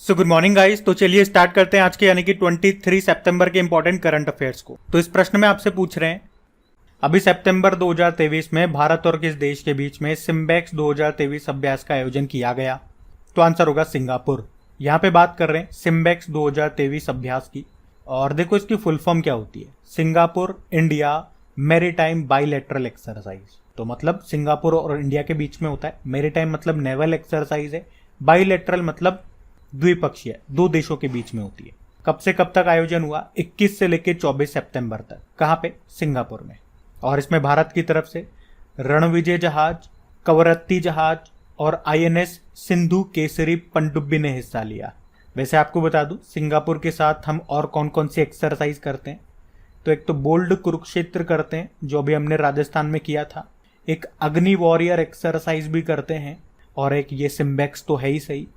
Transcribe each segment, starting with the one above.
Good morning guys. तो चलिए start करते हैं आज के यानी कि 23 सितंबर के इंपॉर्टेंट करंट अफेयर्स को। तो इस प्रश्न में आपसे पूछ रहे हैं, अभी सितंबर 2023 में भारत और किस देश के बीच में सिम्बेक्स 2023 अभ्यास का आयोजन किया गया? तो आंसर होगा सिंगापुर। यहाँ पे बात कर रहे हैं सिम्बेक्स 2023 अभ्यास की। और देखो इसकी फुल फॉर्म क्या होती है, Singapore India maritime bilateral exercise. तो मतलब सिंगापुर और इंडिया के बीच में होता है। मैरीटाइम मतलब नेवल एक्सरसाइज है, बाइलेटरल मतलब द्विपक्षीय, दो देशों के बीच में होती है। कब से कब तक आयोजन हुआ? 21 से लेकर 24 सितंबर तक। कहाँ पे? सिंगापुर में। और इसमें भारत की तरफ से रणविजय जहाज, कवरत्ती जहाज और आईएनएस सिंधु केसरी पनडुब्बी ने हिस्सा लिया। वैसे आपको बता दूं, सिंगापुर के साथ हम और कौन कौन सी एक्सरसाइज करते हैं, तो एक तो बोल्ड कुरुक्षेत्र करते हैं जो भी हमने राजस्थान में किया था, एक अग्नि वॉरियर एक्सरसाइज भी करते हैं, और एक ये सिम्बेक्स तो है ही सही।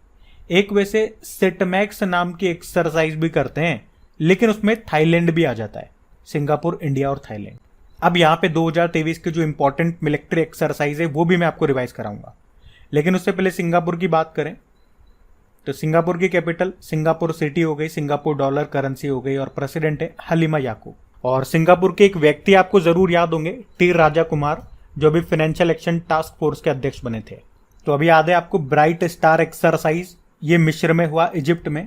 एक वैसे सेटमैक्स नाम की एक्सरसाइज भी करते हैं, लेकिन उसमें थाईलैंड भी आ जाता है, सिंगापुर, इंडिया और थाईलैंड। अब यहाँ पे 2023 के जो इंपॉर्टेंट मिलिट्री एक्सरसाइज है वो भी मैं आपको रिवाइज कराऊंगा, लेकिन उससे पहले सिंगापुर की बात करें तो सिंगापुर की कैपिटल सिंगापुर सिटी हो गई, सिंगापुर डॉलर करेंसी हो गई, और प्रेसिडेंट है हलीमा याकूब। और सिंगापुर के एक व्यक्ति आपको जरूर याद होंगे, टी राजा कुमार, जो भी फाइनेंशियल एक्शन टास्क फोर्स के अध्यक्ष बने थे। तो अभी याद है आपको ब्राइट स्टार एक्सरसाइज, ये मिस्र में हुआ, इजिप्ट में।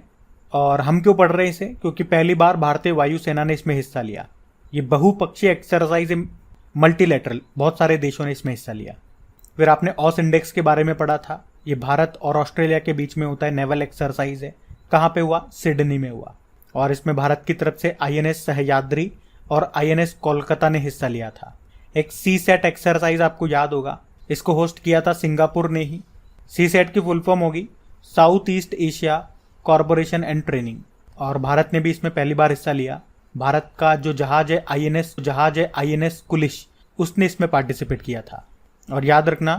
और हम क्यों पढ़ रहे हैं इसे? क्योंकि पहली बार भारतीय वायुसेना ने इसमें हिस्सा लिया। ये बहुपक्षीय एक्सरसाइज, मल्टीलेटरल, बहुत सारे देशों ने इसमें हिस्सा लिया। फिर आपने ऑस इंडेक्स के बारे में पढ़ा था, ये भारत और ऑस्ट्रेलिया के बीच में होता है, नेवल एक्सरसाइज है। कहाँ पे हुआ? सिडनी में हुआ। और इसमें भारत की तरफ से आईएनएस सह्याद्री और आईएनएस कोलकाता ने हिस्सा लिया था। एक सी सेट एक्सरसाइज आपको याद होगा, इसको होस्ट किया था सिंगापुर ने ही। सी सेट की फुल फॉर्म होगी south east Asia corporation and training, और भारत ने भी इसमें पहली बार हिस्सा लिया। भारत का जो जहाज है आईएनएस कुलिश, उसने इसमें पार्टिसिपेट किया था। और याद रखना,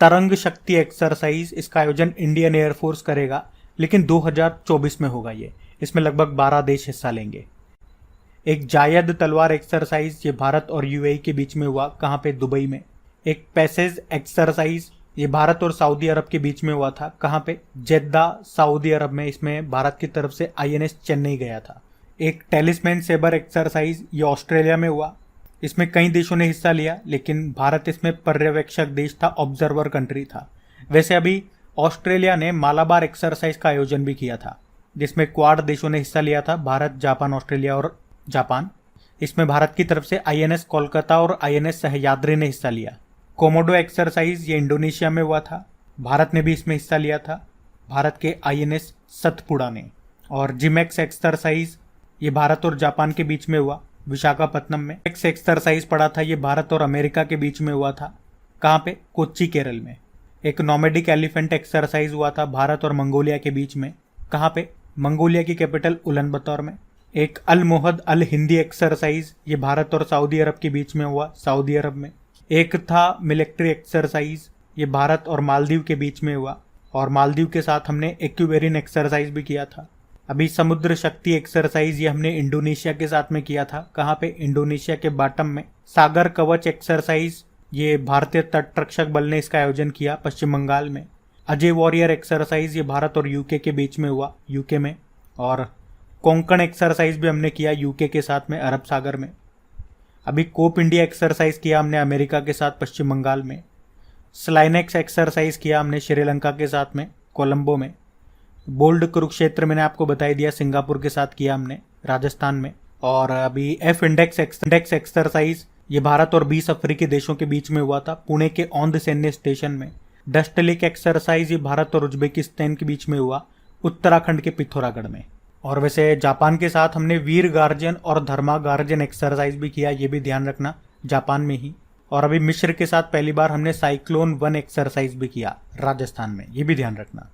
तरंग शक्ति एक्सरसाइज, इसका आयोजन इंडियन एयरफोर्स करेगा, लेकिन 2024 में होगा ये। इसमें लगभग 12 देश हिस्सा लेंगे। एक जायद तलवार एक्सरसाइज, ये भारत और यूएई के बीच में हुआ। कहाँ पे? दुबई में। एक पैसेज एक्सरसाइज, ये भारत और सऊदी अरब के बीच में हुआ था। कहाँ पे? जेद्दा, सऊदी अरब में। इसमें भारत की तरफ से आईएनएस चेन्नई गया था। एक टेलिस्मैन सेबर एक्सरसाइज, ये ऑस्ट्रेलिया में हुआ। इसमें कई देशों ने हिस्सा लिया, लेकिन भारत इसमें पर्यवेक्षक देश था, ऑब्जर्वर कंट्री था। वैसे अभी ऑस्ट्रेलिया ने मालाबार एक्सरसाइज का आयोजन भी किया था, जिसमें क्वाड देशों ने हिस्सा लिया था, भारत, जापान, ऑस्ट्रेलिया और जापान। इसमें भारत की तरफ से आईएनएस कोलकाता और आईएनएस सह्याद्री ने हिस्सा लिया। कोमोडो एक्सरसाइज, ये इंडोनेशिया में हुआ था, भारत ने भी इसमें हिस्सा लिया था, भारत के आईएनएस सतपुड़ा ने। और जिमेक्स एक्सरसाइज, ये भारत और जापान के बीच में हुआ, विशाखापत्तनम में। एक्स एक्सरसाइज पड़ा था, ये भारत और अमेरिका के बीच में हुआ था। कहाँ पे? कोच्चि, केरल में। एक नोमेडिक एलिफेंट एक्सरसाइज हुआ था भारत और मंगोलिया के बीच में। कहाँ पे? मंगोलिया की कैपिटल उलानबतर में। एक अल मोहद अल हिंदी एक्सरसाइज, ये भारत और सऊदी अरब के बीच में हुआ, सऊदी अरब में। एक था मिलिट्री एक्सरसाइज, ये भारत और मालदीव के बीच में हुआ, और मालदीव के साथ हमने एक्यूबेरिन एक्सरसाइज भी किया था। अभी समुद्र शक्ति एक्सरसाइज, ये हमने इंडोनेशिया के साथ में किया था। कहाँ पे? इंडोनेशिया के बाटम में। सागर कवच एक्सरसाइज, ये भारतीय तटरक्षक बल ने इसका आयोजन किया, पश्चिम बंगाल में। अजय वॉरियर एक्सरसाइज, ये भारत और यूके के बीच में हुआ, यूके में। और कोंकण एक्सरसाइज भी हमने किया यूके के साथ में, अरब सागर में। अभी कोप इंडिया एक्सरसाइज किया हमने अमेरिका के साथ, पश्चिम बंगाल में। स्लाइनेक्स एक्सरसाइज किया हमने श्रीलंका के साथ में, कोलंबो में। बोल्ड कुरुक्षेत्र मैंने आपको बता दिया, सिंगापुर के साथ किया हमने, राजस्थान में। और अभी एफ इंडेक्स एक्सरसाइज, ये भारत और 20 अफ्रीकी देशों के बीच में हुआ था, पुणे के औंध सैन्य स्टेशन में। डस्टलिक एक्सरसाइज, ये भारत और उज्बेकिस्तान के बीच में हुआ, उत्तराखंड के पिथौरागढ़ में। और वैसे जापान के साथ हमने वीर गार्जन और धर्मा गार्जन एक्सरसाइज भी किया, ये भी ध्यान रखना, जापान में ही। और अभी मिस्र के साथ पहली बार हमने साइक्लोन 1 एक्सरसाइज भी किया, राजस्थान में, ये भी ध्यान रखना।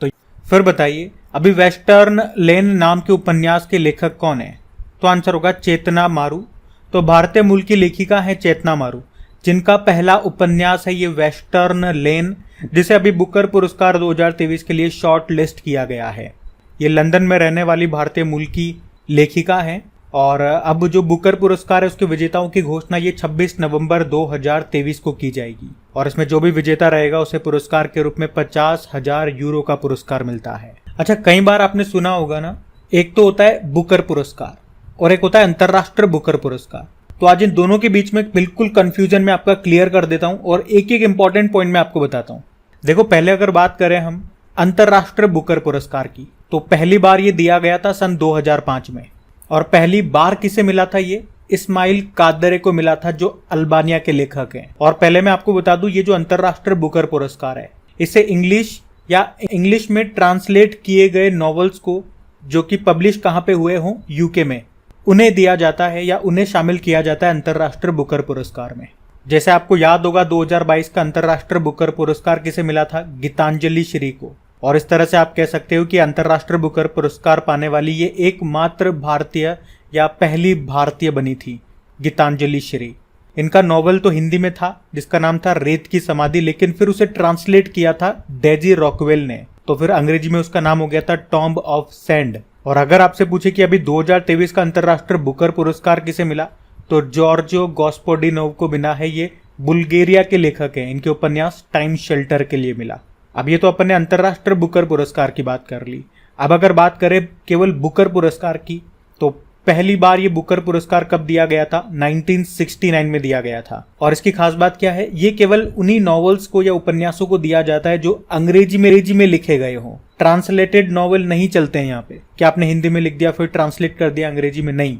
तो फिर बताइए, अभी वेस्टर्न लेन नाम के उपन्यास के लेखक कौन है? तो आंसर होगा चेतना मारू। तो भारतीय मूल की लेखिका है चेतना मारू, जिनका पहला उपन्यास है ये वेस्टर्न लेन, जिसे अभी बुकर पुरस्कार 2023 के लिए शॉर्ट लिस्ट किया गया है। ये लंदन में रहने वाली भारतीय मूल की लेखिका है। और अब जो बुकर पुरस्कार है उसके विजेताओं की घोषणा ये 26 नवंबर 2023 को की जाएगी, और इसमें जो भी विजेता रहेगा उसे पुरस्कार के रूप में 50,000 यूरो का पुरस्कार मिलता है। अच्छा, कई बार आपने सुना होगा ना, एक तो होता है बुकर पुरस्कार और एक होता है अंतरराष्ट्रीय बुकर पुरस्कार। तो आज इन दोनों के बीच में बिल्कुल कंफ्यूजन में आपका क्लियर कर देता हूं और एक एक इंपॉर्टेंट पॉइंट मैं आपको बताता हूं। देखो, पहले अगर बात करें हम अंतरराष्ट्रीय बुकर पुरस्कार की, तो पहली बार ये दिया गया था सन 2005 में। और पहली बार किसे मिला था? ये इस्माइल कादरे को मिला था, जो अल्बानिया के लेखक हैं। और पहले मैं आपको बता दूं, ये जो अंतरराष्ट्रीय बुकर पुरस्कार है, इसे इंग्लिश में ट्रांसलेट किए गए नॉवेल्स को, जो कि पब्लिश कहां पे हुए हों, यूके में, उन्हें दिया जाता है या उन्हें शामिल किया जाता है अंतरराष्ट्रीय बुकर पुरस्कार में। जैसे आपको याद होगा, 2022 का अंतरराष्ट्रीय बुकर पुरस्कार किसे मिला था? गीतांजलि श्री को। और इस तरह से आप कह सकते हो कि अंतरराष्ट्रीय बुकर पुरस्कार पाने वाली ये एकमात्र भारतीय या पहली भारतीय बनी थी, गीतांजलि श्री। इनका नॉवल तो हिंदी में था, जिसका नाम था रेत की समाधि, लेकिन फिर उसे ट्रांसलेट किया था डेजी रॉकवेल ने, तो फिर अंग्रेजी में उसका नाम हो गया था टॉम्ब ऑफ सैंड। और अगर आपसे पूछे कि अभी 2023 का अंतरराष्ट्रीय बुकर पुरस्कार किसे मिला, तो जॉर्जो गॉस्पोडिनोव को मिला है। ये बुल्गारिया के लेखक हैं, इनके उपन्यास टाइम शेल्टर के लिए मिला। अब ये तो अपन ने अंतरराष्ट्रीय बुकर पुरस्कार की बात कर ली। अब अगर बात करें केवल बुकर पुरस्कार की, तो पहली बार ये बुकर पुरस्कार कब दिया गया था? 1969 में दिया गया था। और इसकी खास बात क्या है? ये केवल उन्हीं नॉवेल्स को या उपन्यासों को दिया जाता है जो अंग्रेजी में लिखे गए हों। ट्रांसलेटेड नॉवेल नहीं चलते हैं यहाँ पे कि आपने हिंदी में लिख दिया फिर ट्रांसलेट कर दिया अंग्रेजी में, नहीं।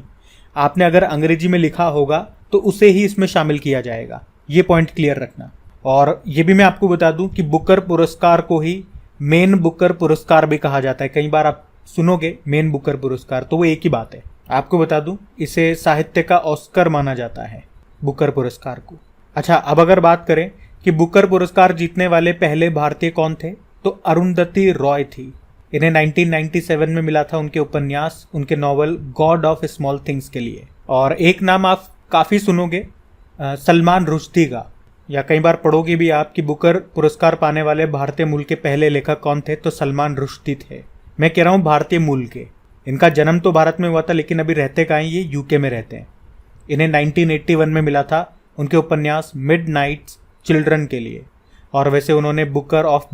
आपने अगर अंग्रेजी में लिखा होगा तो उसे ही इसमें शामिल किया जाएगा। ये पॉइंट क्लियर रखना। और ये भी मैं आपको बता दूं कि बुकर पुरस्कार को ही मेन बुकर पुरस्कार भी कहा जाता है। कई बार आप सुनोगे मेन बुकर पुरस्कार, तो वो एक ही बात है। आपको बता दूं, इसे साहित्य का ऑस्कर माना जाता है, बुकर पुरस्कार को। अच्छा, अब अगर बात करें कि बुकर पुरस्कार जीतने वाले पहले भारतीय कौन थे, तो अरुंधति रॉय थी। इन्हें 1997 में मिला था उनके उपन्यास, उनके novel God of small things के लिए। और एक नाम आप काफ़ी सुनोगे, सलमान रुश्दी का, या कई बार पढ़ोगे भी आप कि बुकर पुरस्कार पाने वाले भारतीय मूल के पहले लेखक कौन थे, तो सलमान रुश्दी थे। मैं कह रहा हूँ भारतीय मूल के। इनका जन्म तो भारत में हुआ था, लेकिन अभी रहते कहाँ हैं? ये यूके में रहते हैं। इन्हें 1981 में मिला था उनके उपन्यास मिडनाइट्स चिल्ड्रन के लिए। और वैसे उन्होंने बुकर ऑफ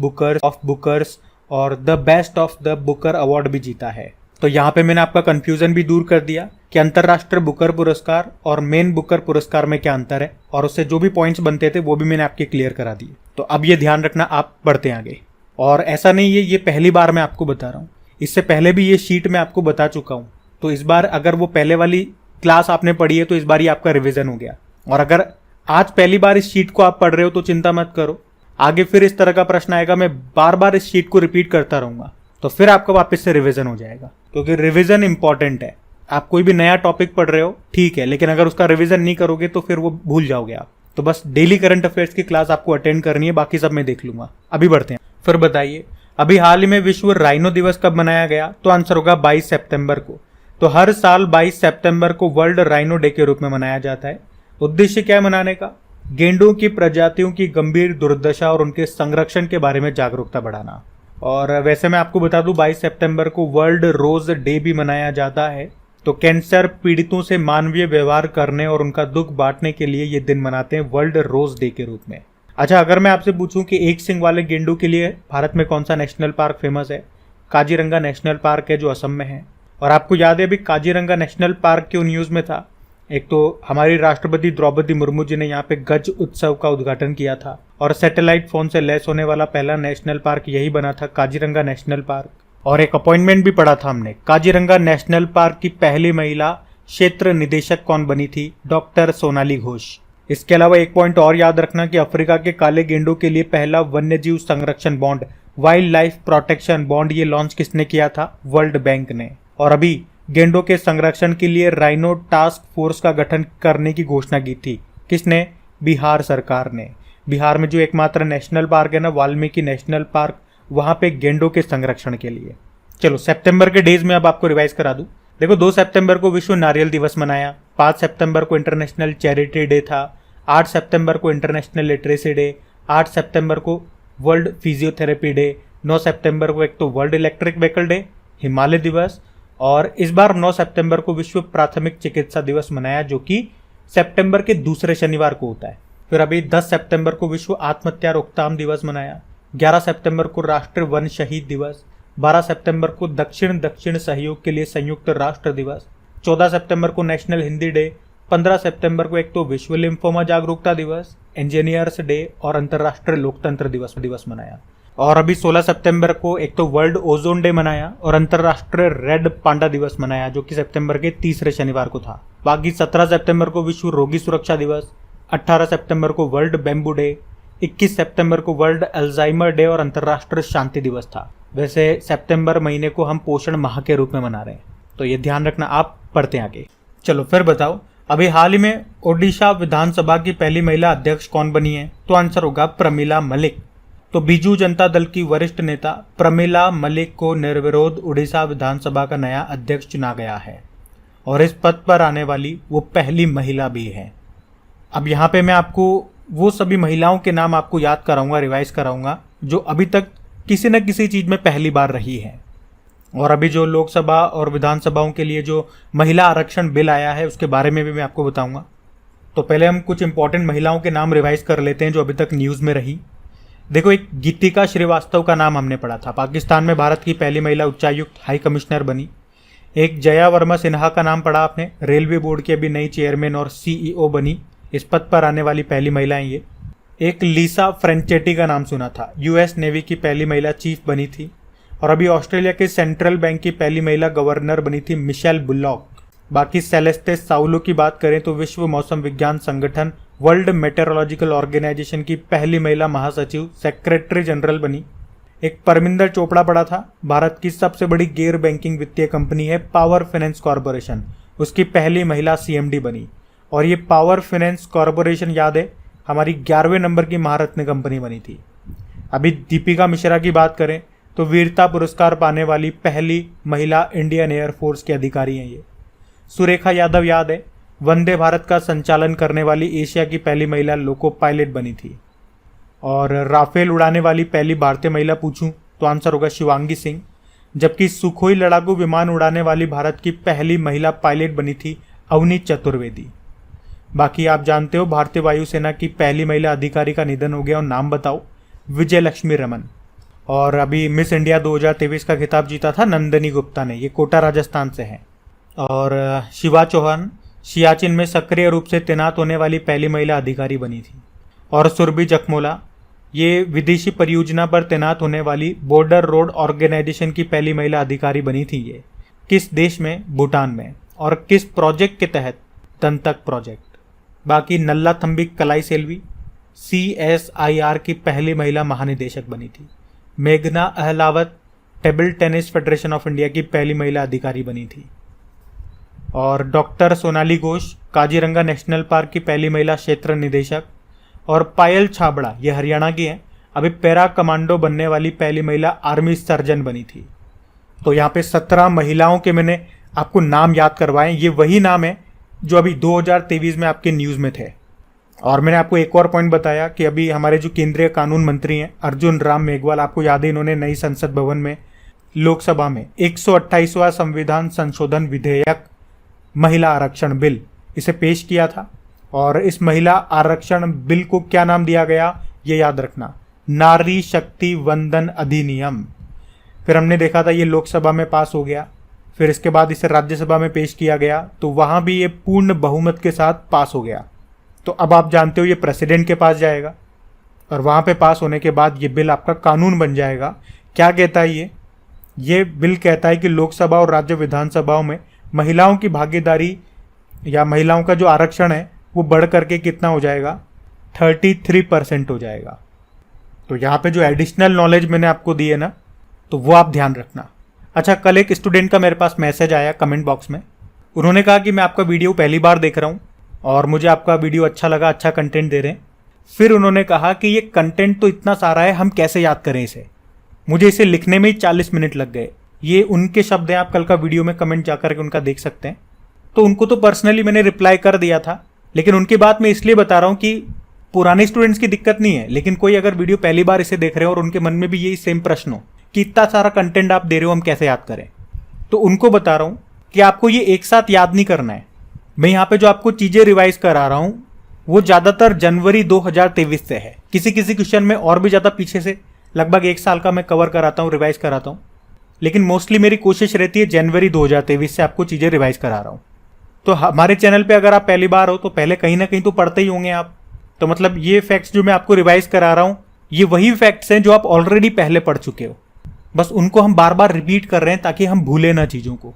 बुकर्स और the best of the Booker award भी जीता है। तो यहाँ पे मैंने आपका कंफ्यूजन भी दूर कर दिया कि अंतरराष्ट्रीय बुकर पुरस्कार और मेन बुकर पुरस्कार में क्या अंतर है, और उससे जो भी पॉइंट्स बनते थे वो भी मैंने आपके क्लियर करा दिए। तो अब ये ध्यान रखना, आप बढ़ते आगे। और ऐसा नहीं है ये पहली बार मैं आपको बता रहा हूँ, इससे पहले भी ये शीट मैं आपको बता चुका हूँ। तो इस बार अगर वो पहले वाली क्लास आपने पढ़ी है तो इस बार ये आपका रिविजन हो गया। और अगर आज पहली बार इस शीट को आप पढ़ रहे हो तो चिंता मत करो, आगे फिर इस तरह का प्रश्न आएगा, मैं बार बार इस शीट को रिपीट करता रहूंगा, तो फिर आपका वापस से रिवीजन हो जाएगा। क्योंकि रिवीजन इंपॉर्टेंट है। आप कोई भी नया टॉपिक पढ़ रहे हो ठीक है, लेकिन अगर उसका रिवीजन नहीं करोगे तो फिर वो भूल जाओगे आप। तो बस डेली करंट अफेयर्स की क्लास आपको अटेंड करनी है, बाकी सब मैं देख लूंगा। अभी बढ़ते हैं। फिर बताइए, अभी हाल ही में विश्व राइनो दिवस कब मनाया गया? तो आंसर होगा 22 सितंबर को। तो हर साल 22 सितंबर को वर्ल्ड राइनो डे के रूप में मनाया जाता है। उद्देश्य क्या है मनाने का? गेंडों की प्रजातियों की गंभीर दुर्दशा और उनके संरक्षण के बारे में जागरूकता बढ़ाना। और वैसे मैं आपको बता दूं, 22 सितंबर को वर्ल्ड रोज डे भी मनाया जाता है। तो कैंसर पीड़ितों से मानवीय व्यवहार करने और उनका दुख बांटने के लिए ये दिन मनाते हैं वर्ल्ड रोज डे के रूप में। अच्छा, अगर मैं आपसे पूछूं कि एक सिंग वाले गेंडों के लिए भारत में कौन सा नेशनल पार्क फेमस है? काजीरंगा नेशनल पार्क है, जो असम में है। और आपको याद है अभी काजीरंगा नेशनल पार्क क्यों न्यूज में था? एक तो हमारी राष्ट्रपति द्रौपदी मुर्मू जी ने यहाँ पे गज उत्सव का उद्घाटन किया था, और सैटेलाइट फोन से लैस होने वाला पहला नेशनल पार्क यही बना था, काजीरंगा नेशनल पार्क। और एक अपॉइंटमेंट भी पढ़ा था हमने, काजीरंगा नेशनल पार्क की पहली महिला क्षेत्र निदेशक कौन बनी थी? डॉक्टर सोनाली घोष। इसके अलावा एक पॉइंट और याद रखना कि अफ्रीका के काले गेंडों के लिए पहला वन्यजीव संरक्षण bond, wild life protection bond, ये लॉन्च किसने किया था? वर्ल्ड बैंक ने। और अभी गेंडों के संरक्षण के लिए राइनो टास्क फोर्स का गठन करने की घोषणा की थी। किसने? बिहार सरकार ने। बिहार में जो एकमात्र नेशनल पार्क है ना, वाल्मीकि नेशनल पार्क, वहां पे गेंडों के संरक्षण के लिए। चलो सितंबर के डेज में अब आपको रिवाइज करा दूं। देखो, 2 सितंबर को विश्व नारियल दिवस मनाया, 5 सितंबर को इंटरनेशनल चैरिटी डे था, 8 सितंबर को इंटरनेशनल लिटरेसी डे, 8 सितंबर को वर्ल्ड फिजियोथेरेपी डे, 9 सितंबर को एक तो world electric vehicle day, Himalaya दिवस, और इस बार 9 सितंबर को विश्व प्राथमिक चिकित्सा दिवस मनाया, जो कि सितंबर के दूसरे शनिवार को होता है। फिर अभी 10 सितंबर को विश्व आत्महत्या रोकथाम दिवस मनाया, 11 सितंबर को राष्ट्रीय वन शहीद दिवस, 12 सितंबर को दक्षिण दक्षिण सहयोग के लिए संयुक्त राष्ट्र दिवस, 14 सितंबर को नेशनल हिंदी डे, 15 सितंबर को एक तो विश्व लिम्फोमा जागरूकता दिवस, इंजीनियर्स डे और अंतर्राष्ट्रीय लोकतंत्र दिवस मनाया। और अभी 16 सितंबर को एक तो वर्ल्ड ओजोन डे मनाया और अंतर्राष्ट्रीय रेड पांडा दिवस मनाया, जो कि सितंबर के तीसरे शनिवार को था। बाकी 17 सितंबर को विश्व रोगी सुरक्षा दिवस, 18 सितंबर को वर्ल्ड बैम्बू डे, 21 सितंबर को वर्ल्ड अल्जाइमर डे और अंतर्राष्ट्रीय शांति दिवस था। वैसे सितंबर महीने को हम पोषण माह के रूप में मना रहे हैं, तो ये ध्यान रखना। आप पढ़ते हैं आगे। चलो फिर बताओ, अभी हाल ही में ओडिशा विधानसभा की पहली महिला अध्यक्ष कौन बनी है? तो आंसर होगा प्रमिला मलिक। तो बीजू जनता दल की वरिष्ठ नेता प्रमिला मलिक को निर्विरोध उड़ीसा विधानसभा का नया अध्यक्ष चुना गया है और इस पद पर आने वाली वो पहली महिला भी है। अब यहाँ पे मैं आपको वो सभी महिलाओं के नाम आपको याद कराऊंगा, रिवाइज कराऊंगा, जो अभी तक किसी न किसी चीज में पहली बार रही है। और अभी जो लोकसभा और विधानसभाओं के लिए जो महिला आरक्षण बिल आया है उसके बारे में भी मैं आपको बताऊंगा। तो पहले हम कुछ इंपॉर्टेंट महिलाओं के नाम रिवाइज कर लेते हैं जो अभी तक न्यूज में रही। देखो, एक गीतिका श्रीवास्तव का नाम हमने पढ़ा था, पाकिस्तान में भारत की पहली महिला उच्चायुक्त हाई कमिश्नर बनी। एक जया वर्मा सिन्हा का नाम पढ़ा आपने, रेलवे बोर्ड की अभी नई चेयरमैन और सीईओ बनी, इस पद पर आने वाली पहली महिला है ये। एक लीसा फ्रेंचेटी का नाम सुना था, यूएस नेवी की पहली महिला चीफ बनी थी। और अभी ऑस्ट्रेलिया के सेंट्रल बैंक की पहली महिला गवर्नर बनी थी मिशेल बुलॉक। बाकी सेलेस्टे साउलो की बात करें तो विश्व मौसम विज्ञान संगठन वर्ल्ड मेटेरोलॉजिकल ऑर्गेनाइजेशन की पहली महिला महासचिव सेक्रेटरी जनरल बनी। एक परमिंदर चोपड़ा पड़ा था, भारत की सबसे बड़ी गैर बैंकिंग वित्तीय कंपनी है पावर फाइनेंस कॉरपोरेशन, उसकी पहली महिला सीएमडी बनी। और ये पावर फाइनेंस कॉरपोरेशन याद है हमारी 11वें नंबर की महारत्न कंपनी बनी थी। अभी दीपिका मिश्रा की बात करें तो वीरता पुरस्कार पाने वाली पहली महिला इंडियन एयरफोर्स के अधिकारी हैं ये। सुरेखा यादव याद है, वंदे भारत का संचालन करने वाली एशिया की पहली महिला लोको पायलट बनी थी। और राफेल उड़ाने वाली पहली भारतीय महिला पूछूं तो आंसर होगा शिवांगी सिंह। जबकि सुखोई लड़ाकू विमान उड़ाने वाली भारत की पहली महिला पायलट बनी थी अवनी चतुर्वेदी। बाकी आप जानते हो भारतीय वायुसेना की पहली महिला अधिकारी का निधन हो गया, और नाम बताओ? विजय लक्ष्मी रमन। और अभी मिस इंडिया 2023 का खिताब जीता था नंदिनी गुप्ता ने, ये कोटा राजस्थान से है। और शिवा चौहान सियाचिन में सक्रिय रूप से तैनात होने वाली पहली महिला अधिकारी बनी थी। और सुरभि जखमोला, ये विदेशी परियोजना पर तैनात होने वाली बॉर्डर रोड ऑर्गेनाइजेशन की पहली महिला अधिकारी बनी थी। ये किस देश में? भूटान में। और किस प्रोजेक्ट के तहत? तंतक प्रोजेक्ट। बाकी नल्ला थम्बिक कलाई सेल्वी CSIR की पहली महिला महानिदेशक बनी थी। मेघना Ahlawat table tennis federation of India की पहली महिला अधिकारी बनी थी। और doctor Sonali Ghosh Kaziranga national park की पहली महिला क्षेत्र निदेशक। और पायल छाबड़ा, ये हरियाणा की है, अभी पैरा कमांडो बनने वाली पहली महिला आर्मी सर्जन बनी थी। तो यहाँ पे 17 महिलाओं के मैंने आपको नाम याद करवाए, ये वही नाम है जो अभी 2023 में आपके न्यूज़ में थे। और मैंने आपको एक और पॉइंट बताया कि अभी हमारे जो केंद्रीय कानून मंत्री हैं अर्जुन राम मेघवाल, आपको याद है इन्होंने नई संसद भवन में लोकसभा में 128वां संविधान संशोधन विधेयक महिला आरक्षण बिल इसे पेश किया था। और इस महिला आरक्षण बिल को क्या नाम दिया गया ये याद रखना, नारी शक्ति वंदन अधिनियम। फिर हमने देखा था ये लोकसभा में पास हो गया, फिर इसके बाद इसे राज्यसभा में पेश किया गया तो वहां भी ये पूर्ण बहुमत के साथ पास हो गया। तो अब आप जानते हो ये प्रेसिडेंट के पास जाएगा और वहां पे पास होने के बाद ये बिल आपका कानून बन जाएगा। क्या कहता है ये बिल कहता है कि लोकसभा और राज्य विधानसभाओं में महिलाओं की भागीदारी या महिलाओं का जो आरक्षण है वो बढ़ करके कितना हो जाएगा? 33% हो जाएगा। तो यहाँ पे जो एडिशनल नॉलेज मैंने आपको दी है ना, तो वो आप ध्यान रखना। अच्छा, कल एक स्टूडेंट का मेरे पास मैसेज आया कमेंट बॉक्स में। उन्होंने कहा कि मैं आपका वीडियो पहली बार देख रहा हूँ और मुझे आपका वीडियो अच्छा लगा, अच्छा कंटेंट दे रहे हैं। फिर उन्होंने कहा कि ये कंटेंट तो इतना सारा है, हम कैसे याद करें इसे? मुझे इसे लिखने में ही 40 मिनट लग गए। ये उनके शब्द हैं, आप कल का वीडियो में कमेंट जाकर के उनका देख सकते हैं। तो उनको तो पर्सनली मैंने रिप्लाई कर दिया था, लेकिन उनकी बात मैं इसलिए बता रहा हूँ कि पुराने स्टूडेंट्स की दिक्कत नहीं है, लेकिन कोई अगर वीडियो पहली बार इसे देख रहे हो और उनके मन में भी यही सेम प्रश्न हो कि इतना सारा कंटेंट आप दे रहे हो, हम कैसे याद करें, तो उनको बता रहा हूँ कि आपको ये एक साथ याद नहीं करना है। मैं यहाँ पे जो आपको चीजें रिवाइज करा रहा हूँ वो ज्यादातर जनवरी 2023 से है। किसी किसी क्वेश्चन में और भी ज्यादा पीछे से लगभग 1 साल का मैं कवर कराता हूँ, रिवाइज कराता हूँ। लेकिन मोस्टली मेरी कोशिश रहती है जनवरी 2023 से आपको चीज़ें रिवाइज करा रहा हूँ। तो हमारे चैनल पे अगर आप पहली बार हो तो पहले कहीं ना कहीं तो पढ़ते ही होंगे आप। तो मतलब ये फैक्ट्स जो मैं आपको रिवाइज करा रहा हूँ ये वही फैक्ट्स हैं जो आप ऑलरेडी पहले पढ़ चुके हो, बस उनको हम बार बार रिपीट कर रहे हैं ताकि हम भूलें ना चीज़ों को।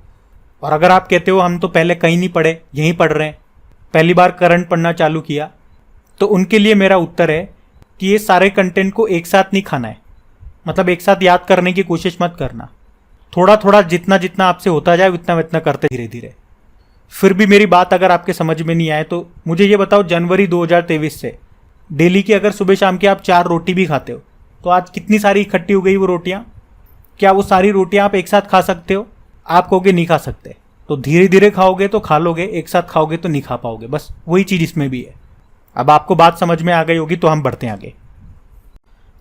और अगर आप कहते हो हम तो पहले कहीं नहीं पढ़े, यहीं पढ़ रहे हैं, पहली बार करंट पढ़ना चालू किया, तो उनके लिए मेरा उत्तर है कि ये सारे कंटेंट को एक साथ नहीं खाना है। मतलब एक साथ याद करने की कोशिश मत करना, थोड़ा थोड़ा जितना जितना आपसे होता जाए उतना उतना करते धीरे धीरे। फिर भी मेरी बात अगर आपके समझ में नहीं आए तो मुझे ये बताओ, जनवरी 2023 से डेली की अगर सुबह शाम की आप 4 रोटी भी खाते हो तो आज कितनी सारी इकट्ठी हो गई वो रोटियां? क्या वो सारी रोटियां आप एक साथ खा सकते हो? आप कहोगे नहीं खा सकते। तो धीरे धीरे खाओगे तो खा लोगे, एक साथ खाओगे तो नहीं खा पाओगे। बस वही चीज़ इसमें भी है। अब आपको बात समझ में आ गई होगी तो हम बढ़ते हैं आगे।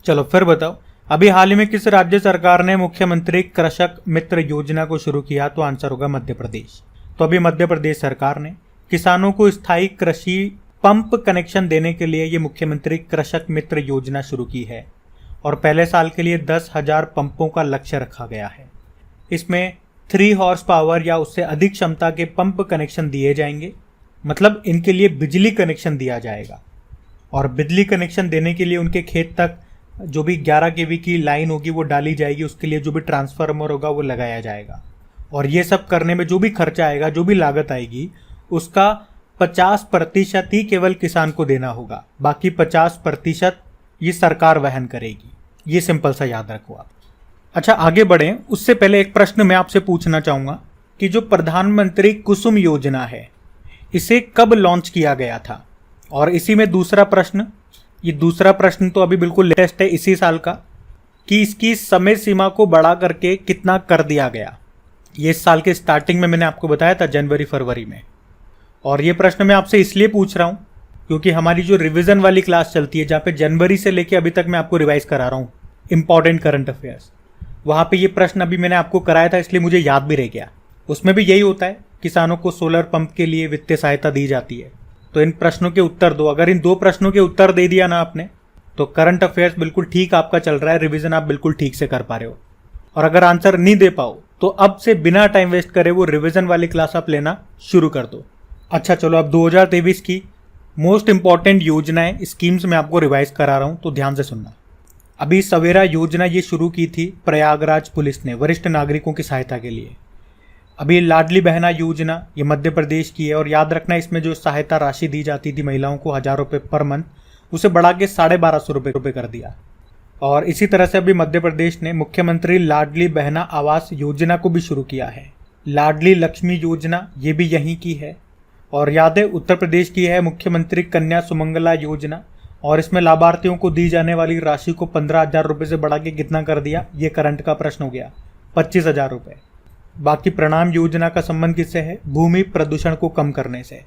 चलो फिर बताओ, अभी हाल ही में किस राज्य सरकार ने मुख्यमंत्री कृषक मित्र योजना को शुरू किया? तो आंसर होगा मध्य प्रदेश। तो अभी मध्य प्रदेश सरकार ने किसानों को स्थायी कृषि पंप कनेक्शन देने के लिए ये मुख्यमंत्री कृषक मित्र योजना शुरू की है और पहले साल के लिए 10,000 पंपों का लक्ष्य रखा गया है। इसमें 3 हॉर्स पावर या उससे अधिक क्षमता के पंप कनेक्शन दिए जाएंगे, मतलब इनके लिए बिजली कनेक्शन दिया जाएगा। और बिजली कनेक्शन देने के लिए उनके खेत तक जो भी 11 kV की लाइन होगी वो डाली जाएगी, उसके लिए जो भी ट्रांसफार्मर होगा वो लगाया जाएगा। और ये सब करने में जो भी खर्चा आएगा, जो भी लागत आएगी, उसका 50% ही केवल किसान को देना होगा, बाकी 50% ये सरकार वहन करेगी। ये सिंपल सा याद रखो आप। अच्छा आगे बढ़ें उससे पहले एक प्रश्न मैं आपसे पूछना चाहूँगा कि जो प्रधानमंत्री कुसुम योजना है इसे कब लॉन्च किया गया था? और इसी में दूसरा प्रश्न, ये दूसरा प्रश्न तो अभी बिल्कुल लेटेस्ट है इसी साल का, कि इसकी समय सीमा को बढ़ा करके कितना कर दिया गया? ये इस साल के स्टार्टिंग में मैंने आपको बताया था, जनवरी फरवरी में। और ये प्रश्न मैं आपसे इसलिए पूछ रहा हूँ क्योंकि हमारी जो रिवीजन वाली क्लास चलती है, जहाँ पे जनवरी से लेके अभी तक मैं आपको रिवाइज करा रहा हूँ इंपॉर्टेंट करंट अफेयर्स, वहाँ पे ये प्रश्न अभी मैंने आपको कराया था, इसलिए मुझे याद भी रह गया। उसमें भी यही होता है, किसानों को सोलर पंप के लिए वित्तीय सहायता दी जाती है। तो इन प्रश्नों के उत्तर दो। अगर इन 2 प्रश्नों के उत्तर दे दिया ना आपने तो करंट अफेयर्स बिल्कुल ठीक आपका चल रहा है, रिवीजन आप बिल्कुल ठीक से कर पा रहे हो। और अगर आंसर नहीं दे पाओ तो अब से बिना टाइम वेस्ट करे वो रिवीजन वाली क्लास आप लेना शुरू कर दो। अच्छा चलो, अब 2023 की मोस्ट इंपॉर्टेंट योजनाएं, स्कीम्स मैं आपको रिवाइज करा रहा हूं, तो ध्यान से सुनना। अभी सवेरा योजना ये शुरू की थी प्रयागराज पुलिस ने वरिष्ठ नागरिकों की सहायता के लिए। अभी लाडली बहना योजना ये मध्य प्रदेश की है, और याद रखना इसमें जो सहायता राशि दी जाती थी महिलाओं को 1,000 रुपये पर मंथ, उसे बढ़ा के 1,250 रुपये कर दिया। और इसी तरह से अभी मध्य प्रदेश ने मुख्यमंत्री लाडली बहना आवास योजना को भी शुरू किया है। लाडली लक्ष्मी योजना ये भी यहीं की है। और याद है उत्तर प्रदेश की है मुख्यमंत्री कन्या सुमंगला योजना, और इसमें लाभार्थियों को दी जाने वाली राशि को 15,000 रुपये से बढ़ा के कितना कर दिया? ये करंट का प्रश्न हो गया, 25,000 रुपये। बाकी प्रणाम योजना का संबंध किससे है? भूमि प्रदूषण को कम करने से।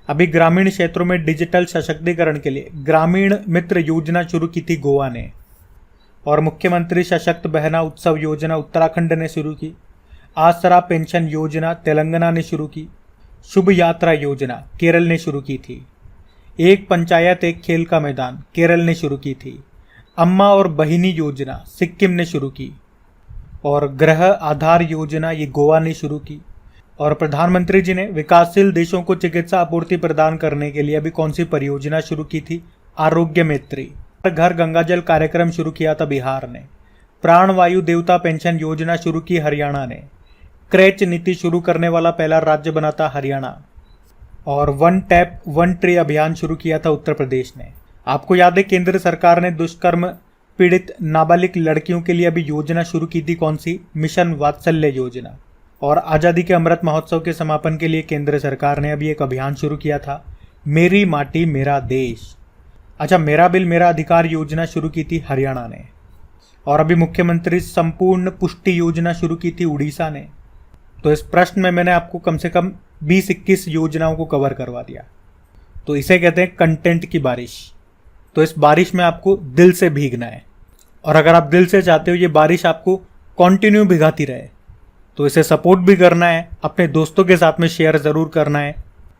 अभी ग्रामीण क्षेत्रों में डिजिटल सशक्तिकरण के लिए ग्रामीण मित्र योजना शुरू की थी गोवा ने। और मुख्यमंत्री सशक्त बहना उत्सव योजना उत्तराखंड ने शुरू की। आसरा पेंशन योजना तेलंगाना ने शुरू की। शुभ यात्रा योजना केरल ने शुरू की थी। एक पंचायत एक खेल का मैदान केरल ने शुरू की थी। अम्मा और बहिनी योजना सिक्किम ने शुरू की। और ग्रह आधार योजना ये गोवा ने शुरू की। और प्रधानमंत्री जी ने विकासशील देशों को चिकित्सा आपूर्ति प्रदान करने के लिए अभी कौन सी परियोजना शुरू की थी? आरोग्य मैत्री। घर गंगाजल कार्यक्रम शुरू किया था बिहार ने। प्राणवायु देवता पेंशन योजना शुरू की हरियाणा ने। क्रैच नीति शुरू करने वाला पहला राज्य बना था हरियाणा। और वन टैप वन ट्री अभियान शुरू किया था उत्तर प्रदेश ने। आपको याद है केंद्र सरकार ने दुष्कर्म पीड़ित नाबालिग लड़कियों के लिए अभी योजना शुरू की थी, कौन सी? मिशन वात्सल्य योजना। और आज़ादी के अमृत महोत्सव के समापन के लिए केंद्र सरकार ने अभी एक अभियान शुरू किया था, मेरी माटी मेरा देश। अच्छा, मेरा बिल मेरा अधिकार योजना शुरू की थी हरियाणा ने। और अभी मुख्यमंत्री संपूर्ण पुष्टि योजना शुरू की थी उड़ीसा ने। तो इस प्रश्न में मैंने आपको कम से कम 20-21 योजनाओं को कवर करवा दिया। तो इसे कहते हैं कंटेंट की बारिश। तो इस बारिश में आपको दिल से भीगना है, और अगर आप दिल से चाहते हो ये बारिश आपको कंटिन्यू भिगाती रहे तो इसे सपोर्ट भी करना है, अपने दोस्तों के साथ में शेयर ज़रूर करना है,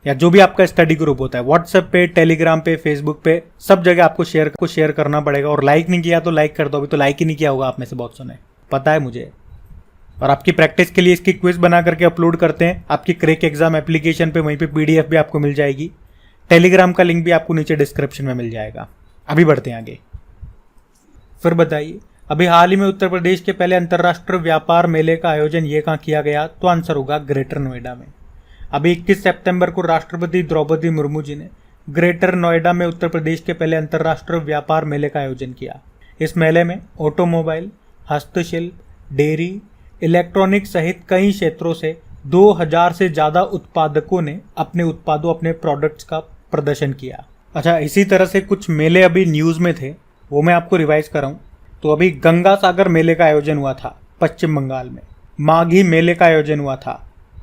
या जो भी आपका स्टडी ग्रुप होता है व्हाट्सएप पे, टेलीग्राम पे, फेसबुक पे, सब जगह आपको शेयर करना पड़ेगा। और लाइक नहीं किया तो लाइक कर दो, अभी तो लाइक ही नहीं किया होगा आप में से बहुत सुने, पता है मुझे। और आपकी प्रैक्टिस के लिए इसकी क्विज बना करके अपलोड करते हैं आपकी क्रैक एग्जाम एप्लीकेशन पे। वहीं पे PDF भी आपको मिल जाएगी। टेलीग्राम का लिंक भी आपको नीचे डिस्क्रिप्शन में मिल जाएगा। अभी बढ़ते हैं आगे। फिर बताइए, अभी हाल ही में उत्तर प्रदेश के पहले अंतर्राष्ट्रीय व्यापार मेले का आयोजन ये कहाँ किया गया? तो आंसर होगा ग्रेटर नोएडा में। अभी 21 सितंबर को राष्ट्रपति द्रौपदी मुर्मू जी ने ग्रेटर नोएडा में उत्तर प्रदेश के पहले अंतर्राष्ट्रीय व्यापार मेले का आयोजन किया। इस मेले में ऑटोमोबाइल, हस्तशिल्प, डेयरी, इलेक्ट्रॉनिक सहित कई क्षेत्रों से 2000 से ज़्यादा उत्पादकों ने अपने उत्पादों, अपने प्रोडक्ट्स का प्रदर्शन किया। अच्छा, इसी तरह से कुछ मेले अभी न्यूज़ में थे, वो मैं आपको रिवाइज कराऊं तो अभी गंगा सागर मेले का आयोजन हुआ था पश्चिम बंगाल में। माघी मेले का आयोजन हुआ था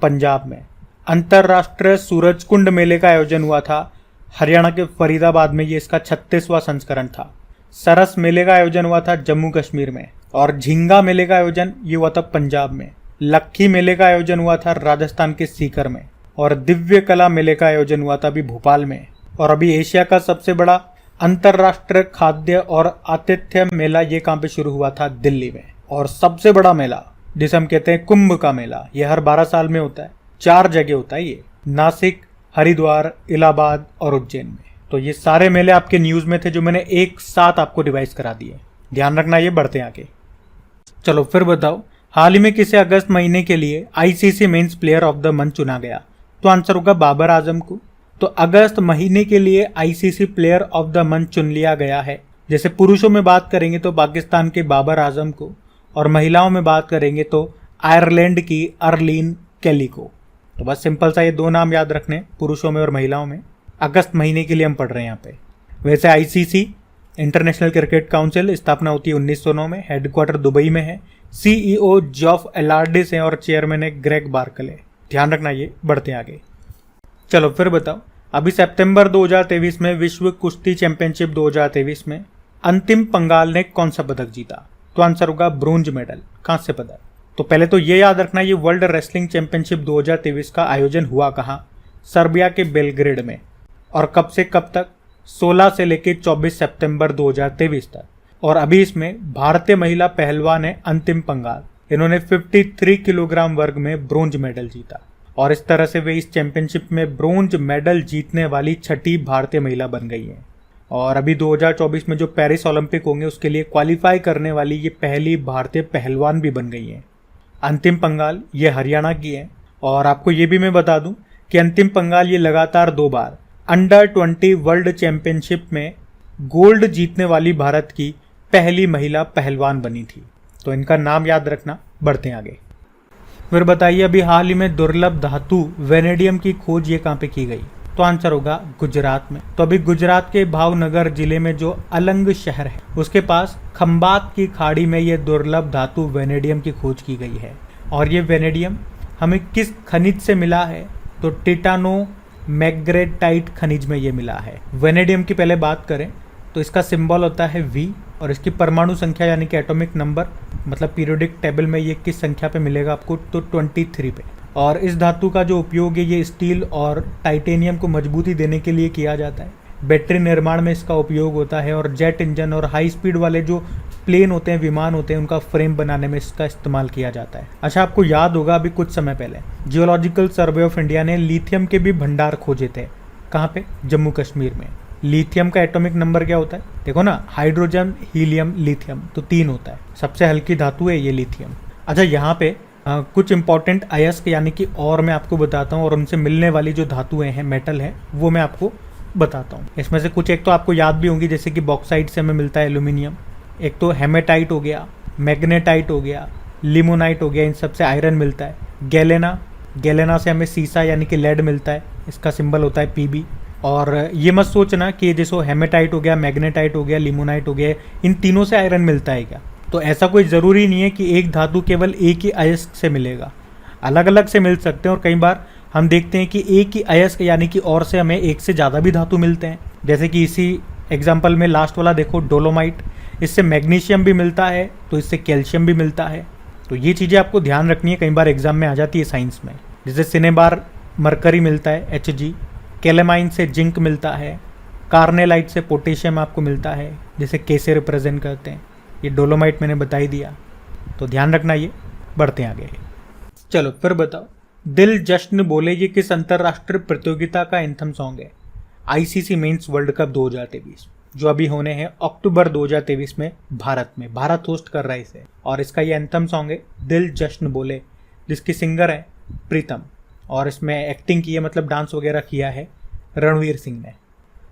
पंजाब में। अंतर्राष्ट्रीय सूरजकुंड मेले का आयोजन हुआ था हरियाणा के फरीदाबाद में। ये इसका 36वां संस्करण था। सरस मेले का आयोजन हुआ था जम्मू कश्मीर में। और झींगा मेले का आयोजन ये हुआ था पंजाब में। लक्खी मेले का आयोजन हुआ था राजस्थान के सीकर में। और दिव्य कला मेले का आयोजन हुआ था अभी भोपाल में। और अभी एशिया का सबसे बड़ा अंतर्राष्ट्रीय खाद्य और आतिथ्य मेला ये कहाँ पे शुरू हुआ था? दिल्ली में। और सबसे बड़ा मेला जिसे हम कहते हैं कुंभ का मेला, ये हर 12 साल में होता है। 4 जगह होता है ये, नासिक, हरिद्वार, इलाहाबाद और उज्जैन में। तो ये सारे मेले आपके न्यूज में थे जो मैंने एक साथ आपको रिवाइज करा दिए। ध्यान रखना, ये बढ़ते आगे। चलो फिर बताओ, हाल ही में किसे अगस्त महीने के लिए ICC men's player of the month चुना गया? तो आंसर होगा बाबर आजम को। तो अगस्त महीने के लिए ICC player of the month चुन लिया गया है। जैसे पुरुषों में बात करेंगे तो पाकिस्तान के बाबर आजम को, और महिलाओं में बात करेंगे तो आयरलैंड की अर्लीन केली को। तो बस सिंपल सा ये 2 नाम याद रखने, पुरुषों में और महिलाओं में। अगस्त महीने के लिए हम पढ़ रहे हैं यहाँ पे। वैसे ICC इंटरनेशनल क्रिकेट काउंसिल स्थापना होती है 1909 में। हेडक्वार्टर दुबई में है। CEO जॉफ एलार्डिस हैं और चेयरमैन है ग्रेग बार्कले। ध्यान रखना, ये बढ़ते आगे। चलो फिर बताओ, अभी सितंबर 2023 में विश्व कुश्ती चैंपियनशिप 2023 में अंतिम पंगाल ने कौन सा पदक जीता? तो आंसर होगा ब्रोंज मेडल, कांस्य पदक। तो पहले तो ये याद रखना, ये वर्ल्ड रेसलिंग चैंपियनशिप 2023 का आयोजन हुआ कहाँ? सर्बिया के बेलग्रेड में। और कब से कब तक? 16 से लेकर 24 सितंबर 2023 तक। और अभी इसमें भारतीय महिला पहलवान है अंतिम पंगाल। इन्होंने 53 किलोग्राम वर्ग में ब्रोंज मेडल जीता। और इस तरह से वे इस चैंपियनशिप में ब्रोंज मेडल जीतने वाली 6ठी भारतीय महिला बन गई हैं। और अभी 2024 में जो पेरिस ओलंपिक होंगे उसके लिए क्वालिफाई करने वाली ये पहली भारतीय पहलवान भी बन गई हैं। अंतिम पंगाल ये हरियाणा की है। और आपको ये भी मैं बता दूं कि अंतिम पंगाल ये लगातार 2 बार अंडर-20 वर्ल्ड चैंपियनशिप में गोल्ड जीतने वाली भारत की पहली महिला पहलवान बनी थी। तो इनका नाम याद रखना। बढ़ते हैं आगे। फिर बताइए, अभी हाल ही में दुर्लभ धातु वेनेडियम की खोज ये कहाँ पे की गई? तो आंसर होगा गुजरात में। तो अभी गुजरात के भावनगर जिले में जो अलंग शहर है उसके पास खंबात की खाड़ी में ये दुर्लभ धातु वेनेडियम की खोज की गई है। और ये वेनेडियम हमें किस खनिज से मिला है? तो टिटानो मैग्नेटाइट खनिज में ये मिला है। वेनेडियम की पहले बात करें तो इसका सिंबल होता है V, और इसकी परमाणु संख्या यानी कि एटॉमिक नंबर, मतलब पीरियोडिक टेबल में ये किस संख्या पे मिलेगा आपको? तो 23 पे। और इस धातु का जो उपयोग है ये स्टील और टाइटेनियम को मजबूती देने के लिए किया जाता है। बैटरी निर्माण में इसका उपयोग होता है। और जेट इंजन और हाई स्पीड वाले जो प्लेन होते हैं, विमान होते हैं, उनका फ्रेम बनाने में इसका इस्तेमाल किया जाता है। अच्छा, आपको याद होगा अभी कुछ समय पहले जियोलॉजिकल सर्वे ऑफ इंडिया ने लिथियम के भी भंडार खोजे थे। कहाँ पे? जम्मू कश्मीर में। लिथियम का एटॉमिक नंबर क्या होता है? देखो ना, हाइड्रोजन, हीलियम, लिथियम, तो 3 होता है। सबसे हल्की धातु है ये लिथियम। अच्छा, यहाँ पे कुछ इंपॉर्टेंट अयस्क यानी कि और मैं आपको बताता हूँ, और उनसे मिलने वाली जो धातुएं हैं, मेटल है, वो मैं आपको बताता हूँ। इसमें से कुछ एक तो आपको याद भी होंगी, जैसे कि बॉक्साइट से हमें मिलता है एल्यूमिनियम। एक तो हेमेटाइट हो गया, मैग्नेटाइट हो गया, लिमोनाइट हो गया, इन सबसे आयरन मिलता है। गैलेना से हमें सीसा यानी कि लेड मिलता है, इसका सिंबल होता है Pb। और ये मत सोचना कि जैसे हेमेटाइट हो गया, मैग्नेटाइट हो गया, लिमोनाइट हो गया, इन तीनों से आयरन मिलता है क्या? तो ऐसा कोई ज़रूरी नहीं है कि एक धातु केवल एक ही अयस्क से मिलेगा, अलग अलग से मिल सकते हैं। और कई बार हम देखते हैं कि एक ही अयस्क यानी कि और से हमें एक से ज़्यादा भी धातु मिलते हैं। जैसे कि इसी एग्जाम्पल में लास्ट वाला देखो, डोलोमाइट, इससे मैग्नीशियम भी मिलता है तो इससे कैल्शियम भी मिलता है। तो ये चीज़ें आपको ध्यान रखनी है, कई बार एग्जाम में आ जाती है साइंस में। जैसे सिनेबार मरकरी मिलता है Hg, कैलेमाइन से जिंक मिलता है, कार्नेलाइट से पोटेशियम आपको मिलता है, जैसे K से रिप्रेजेंट करते हैं। ये डोलोमाइट मैंने बता ही दिया, तो ध्यान रखना ये। बढ़ते हैं आगे। चलो फिर बताओ, दिल जश्न बोले ये किस अंतरराष्ट्रीय प्रतियोगिता का एंथम सॉन्ग है? आईसीसी मेंस वर्ल्ड कप 2023 जो अभी होने हैं अक्टूबर 2023 में भारत में। भारत होस्ट कर रहा है इसे, और इसका ये एंथम सॉन्ग है दिल जश्न बोले, जिसकी सिंगर है प्रीतम, और इसमें एक्टिंग की है, मतलब डांस वगैरह किया है रणवीर सिंह ने।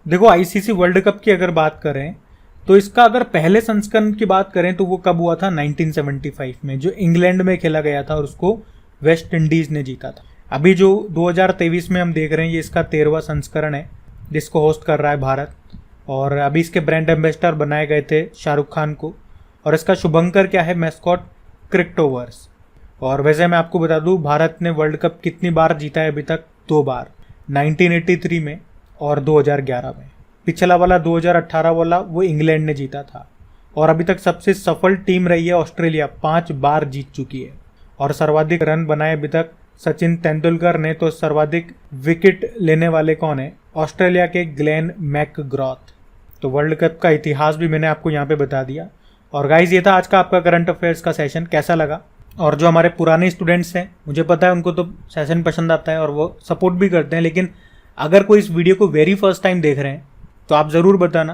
देखो, आईसीसी वर्ल्ड कप की अगर बात करें तो इसका अगर पहले संस्करण की बात करें तो वो कब हुआ था? 1975 में, जो इंग्लैंड में खेला गया था और उसको वेस्ट इंडीज ने जीता था। अभी जो 2023 में हम देख रहे हैं ये इसका 13वां संस्करण है जिसको होस्ट कर रहा है भारत, और अभी इसके ब्रांड एम्बेसडर बनाए गए थे शाहरुख खान को, और इसका शुभंकर क्या है? मैस्कॉट क्रिप्टोवर्स। और वैसे मैं आपको बता दूं, भारत ने वर्ल्ड कप कितनी बार जीता है अभी तक? 2 बार, 1983 में और 2011 में। पिछला वाला 2018 वाला वो इंग्लैंड ने जीता था। और अभी तक सबसे सफल टीम रही है ऑस्ट्रेलिया, 5 बार जीत चुकी है। और सर्वाधिक रन बनाए अभी तक सचिन तेंदुलकर ने, तो सर्वाधिक विकेट लेने वाले कौन है? ऑस्ट्रेलिया के ग्लेन मैकग्रॉथ। तो वर्ल्ड कप का इतिहास भी मैंने आपको यहाँ पे बता दिया। और गाइज, ये था आज का आपका करंट अफेयर्स का सेशन। कैसा लगा? और जो हमारे पुराने स्टूडेंट्स हैं, मुझे पता है उनको तो सेशन पसंद आता है और वो सपोर्ट भी करते हैं, लेकिन अगर कोई इस वीडियो को वेरी फर्स्ट टाइम देख रहे हैं तो आप ज़रूर बताना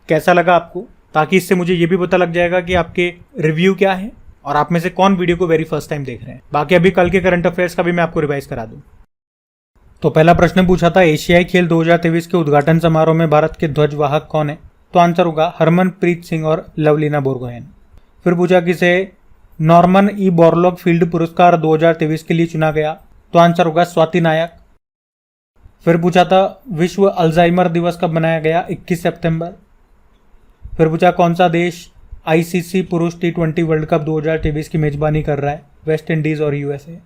कैसा लगा आपको, ताकि इससे मुझे ये भी पता लग जाएगा कि आपके रिव्यू क्या है और आप में से कौन वीडियो को वेरी फर्स्ट टाइम देख रहे हैं। बाकी अभी कल के करंट अफेयर्स का भी मैं आपको रिवाइज करा दूं। तो पहला प्रश्न पूछा था, एशियाई खेल 2023 के उद्घाटन समारोह में भारत के ध्वजवाहक कौन है? तो आंसर होगा हरमनप्रीत सिंह और लवलीना बोरगोहेन। फिर पूछा किसे नॉर्मन ई बोरलॉग फील्ड पुरस्कार 2023 के लिए चुना गया? तो आंसर होगा स्वाति नायक। फिर पूछा था विश्व अल्जाइमर दिवस कब मनाया गया? 21 सितंबर। फिर पूछा कौन सा देश आईसीसी पुरुष T20 वर्ल्ड कप 2023 की मेजबानी कर रहा है? वेस्ट इंडीज और यूएसए।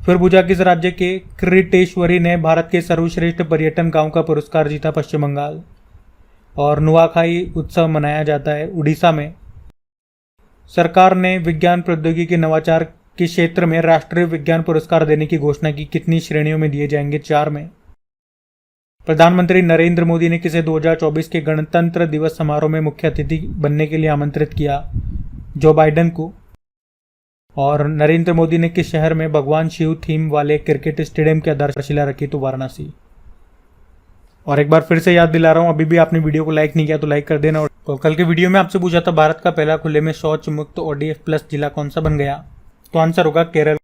फिर पूछा किस राज्य के क्रिटेश्वरी ने भारत के सर्वश्रेष्ठ पर्यटन गांव का पुरस्कार जीता? पश्चिम बंगाल। और नुआखाई उत्सव मनाया जाता है उड़ीसा में। सरकार ने विज्ञान प्रौद्योगिकी नवाचार के क्षेत्र में राष्ट्रीय विज्ञान पुरस्कार देने की घोषणा की। कितनी श्रेणियों में दिए जाएंगे? 4 में। प्रधानमंत्री नरेंद्र मोदी ने किसे 2024 के गणतंत्र दिवस समारोह में मुख्य अतिथि बनने के लिए आमंत्रित किया? जो बाइडेन को। और नरेंद्र मोदी ने किस शहर में भगवान शिव थीम वाले क्रिकेट स्टेडियम की आधारशिला रखी? तो वाराणसी। और एक बार फिर से याद दिला रहा हूं, अभी भी आपने वीडियो को लाइक नहीं किया तो लाइक कर देना। और कल के वीडियो में आपसे पूछा था भारत का पहला खुले में शौच मुक्त ODF+ जिला कौन सा बन गया? तो आंसर होगा केरल।